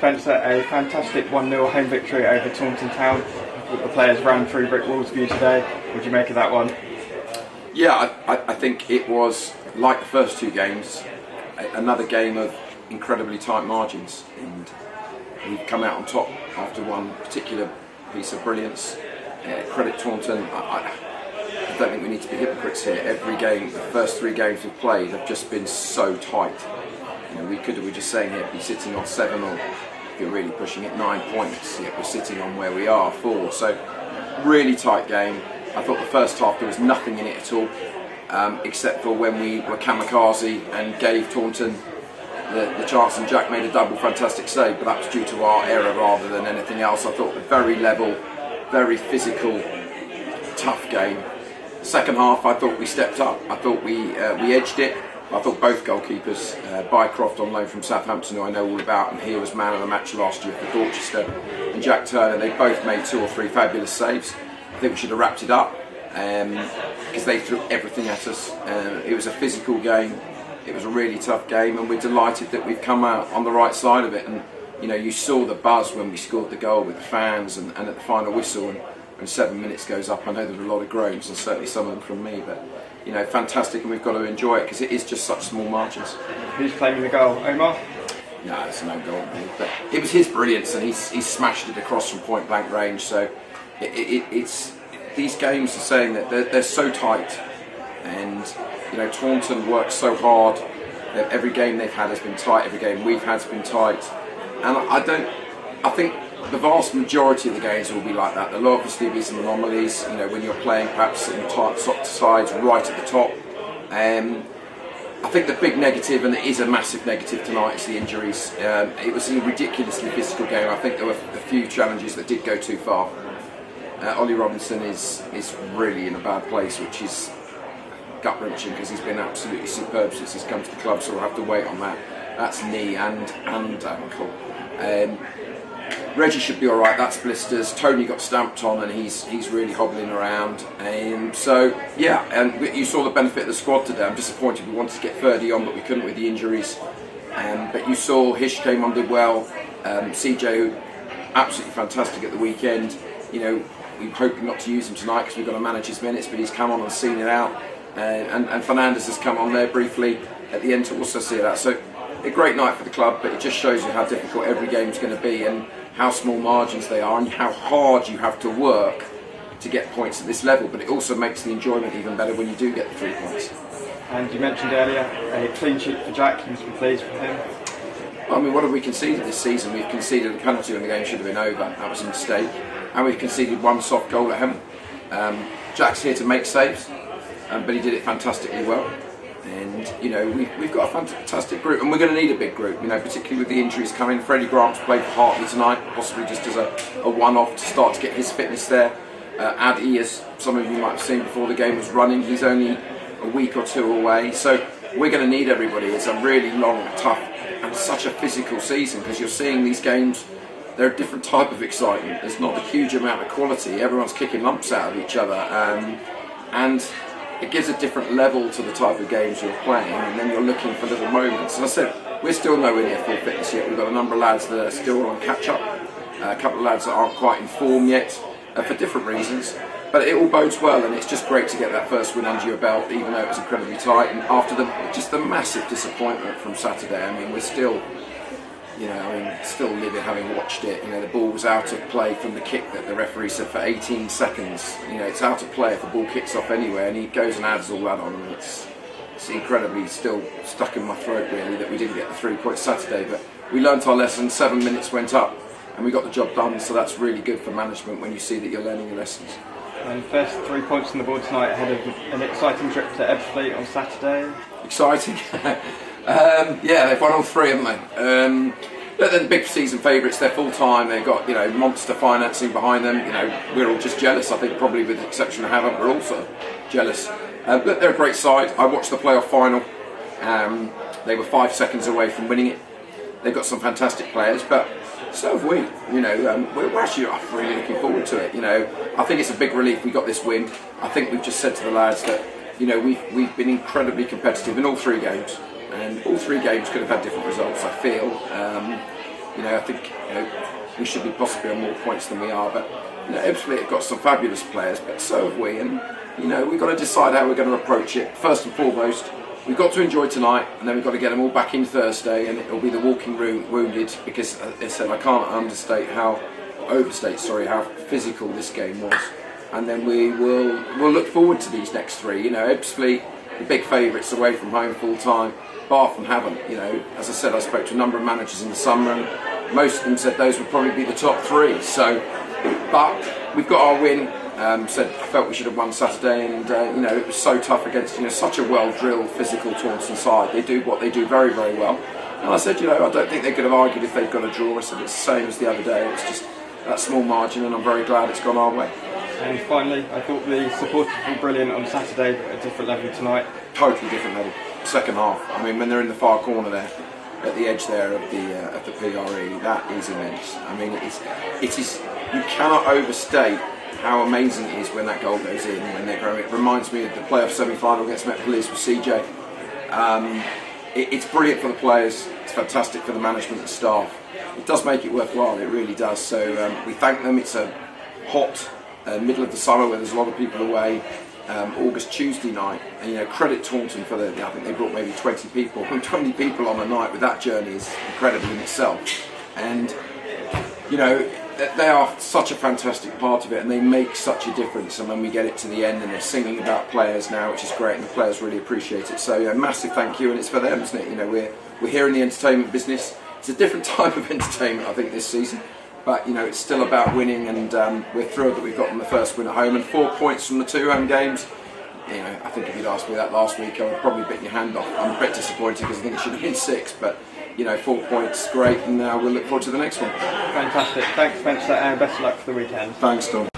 Spencer, a fantastic 1-0 home victory over Taunton Town. The players ran through brick walls for you today. What do you make of that one? Yeah, I think it was, like the first two games, another game of incredibly tight margins, and we've come out on top after one particular piece of brilliance. Credit Taunton. I don't think we need to be hypocrites here. Every game, the first three games we've played have just been so tight. You know, we're just saying here, be sitting on 7, or if you're really pushing it, 9 points. Yet we're sitting on where we are, 4. So really tight game. I thought the first half there was nothing in it at all, except for when we were kamikaze and gave Taunton the chance, and Jack made a double fantastic save, but that was due to our error rather than anything else. I thought a very level, very physical, tough game. Second half, I thought we stepped up. I thought we edged it. I thought both goalkeepers, Bycroft on loan from Southampton, who I know all about, and he was man of the match last year for Dorchester, and Jack Turner, they both made 2 or 3 fabulous saves. I think we should have wrapped it up because they threw everything at us. It was a physical game. It was a really tough game, and we're delighted that we've come out on the right side of it. And you know, you saw the buzz when we scored the goal with the fans, and at the final whistle, and 7 minutes goes up. I know there were a lot of groans, and certainly some of them from me, but you know, fantastic, and we've got to enjoy it because it is just such small margins. Who's claiming the goal, Omar? No, it's no goal, but it was his brilliance, and he smashed it across from point blank range. So it's these games are saying that they're so tight, and you know, Taunton works so hard. That every game they've had has been tight. Every game we've had has been tight, and I think the vast majority of the games will be like that. There'll obviously be some anomalies, you know, when you're playing perhaps in tight sides right at the top. I think the big negative, and it is a massive negative tonight, is the injuries. It was a ridiculously physical game. I think there were a few challenges that did go too far. Ollie Robinson is really in a bad place, which is gut-wrenching because he's been absolutely superb since he's come to the club, so we'll have to wait on that. That's knee and ankle. Reggie should be alright, that's blisters. Tony got stamped on and he's really hobbling around. So, yeah, and you saw the benefit of the squad today. I'm disappointed we wanted to get 30 on, but we couldn't with the injuries. But you saw Hish came on, did well. CJ, absolutely fantastic at the weekend. You know, we're hoping not to use him tonight because we've got to manage his minutes, but he's come on and seen it out. And Fernandez has come on there briefly at the end to also see it out. So, a great night for the club, but it just shows you how difficult every game's going to be and how small margins they are and how hard you have to work to get points at this level. But it also makes the enjoyment even better when you do get the 3 points. And you mentioned earlier a clean sheet for Jack. You must be pleased with him. I mean, what have we conceded this season? We've conceded a penalty when the game should have been over. That was a mistake. And we've conceded 1 soft goal at home. Jack's here to make saves, but he did it fantastically well. And you know, we've got a fantastic group, and we're going to need a big group, you know, particularly with the injuries coming. Freddie Grant's played for Hartley tonight, possibly just as a one-off to start to get his fitness there. Addy, as some of you might have seen before the game was running, he's only a week or 2 away, so we're going to need everybody. It's a really long, tough and such a physical season, because you're seeing these games, they're a different type of excitement. There's not a huge amount of quality, everyone's kicking lumps out of each other, and it gives a different level to the type of games you're playing, and then you're looking for little moments. As I said, we're still nowhere near full fitness yet. We've got a number of lads that are still on catch-up, a couple of lads that aren't quite in form yet, for different reasons. But it all bodes well, and it's just great to get that first win under your belt, even though it was incredibly tight. And after the massive disappointment from Saturday, I mean, we're still, you know, still livid having watched it. You know, the ball was out of play from the kick that the referee said for 18 seconds. You know, it's out of play if the ball kicks off anywhere, and he goes and adds all that on, and it's incredibly still stuck in my throat really that we didn't get the 3 points Saturday. But we learnt our lesson. 7 minutes went up, and we got the job done. So that's really good for management when you see that you're learning your lessons. And first 3 points on the board tonight ahead of an exciting trip to Ebbsfleet on Saturday. Exciting. Yeah, they've won all 3, haven't they? They're the big season favourites. They're full time. They've got, you know, monster financing behind them. You know, we're all just jealous. I think probably with the exception of Havant, we're also jealous. But they're a great side. I watched the playoff final. They were 5 seconds away from winning it. They've got some fantastic players, but so have we. You know, we're actually really looking forward to it. You know, I think it's a big relief we got this win. I think we've just said to the lads that, you know, we've been incredibly competitive in all 3 games. And all 3 games could have had different results, I feel. I think we should be possibly on more points than we are. But Ebbsfleet have got some fabulous players, but so have we, and we've got to decide how we're going to approach it. First and foremost, we've got to enjoy tonight, and then we've got to get them all back in Thursday, and it'll be the walking wounded, because as I said, I can't overstate how physical this game was. And then we'll look forward to these next three. Ebbsfleet, the big favourites away from home full time. Bath and haven't. As I said, I spoke to a number of managers in the summer, and most of them said those would probably be the top three. So, but we've got our win. I felt we should have won Saturday, and it was so tough against such a well-drilled, physical Taunton side. They do what they do very, very well. And I said, I don't think they could have argued if they'd got a draw. I said it's the same as the other day. It's just that small margin, and I'm very glad it's gone our way. And finally, I thought the supporters were brilliant on Saturday, but at a different level tonight. Totally different level. Second half. I mean, when they're in the far corner there, at the edge there of the PRE, that is immense. I mean, it is. You cannot overstate how amazing it is when that goal goes in, when they're growing. It reminds me of the playoff semi-final against Met Police with CJ. It's brilliant for the players. It's fantastic for the management and staff. It does make it worthwhile. It really does. So we thank them. It's a hot middle of the summer where there's a lot of people away. August Tuesday night, and credit Taunton for I think they brought maybe 20 people. 20 people on a night with that journey is incredible in itself. And they are such a fantastic part of it, and they make such a difference. And when we get it to the end, and they're singing about players now, which is great, and the players really appreciate it. So massive thank you, and it's for them, isn't it? We're here in the entertainment business. It's a different type of entertainment, I think, this season. But it's still about winning, and we're thrilled that we've gotten the first win at home and 4 points from the 2 home games. I think if you'd asked me that last week, I would probably bit your hand off. I'm a bit disappointed because I think it should have been 6, but 4 points, great, and we'll look forward to the next one. Fantastic. Thanks, Spencer, and best of luck for the weekend. Thanks, Tom.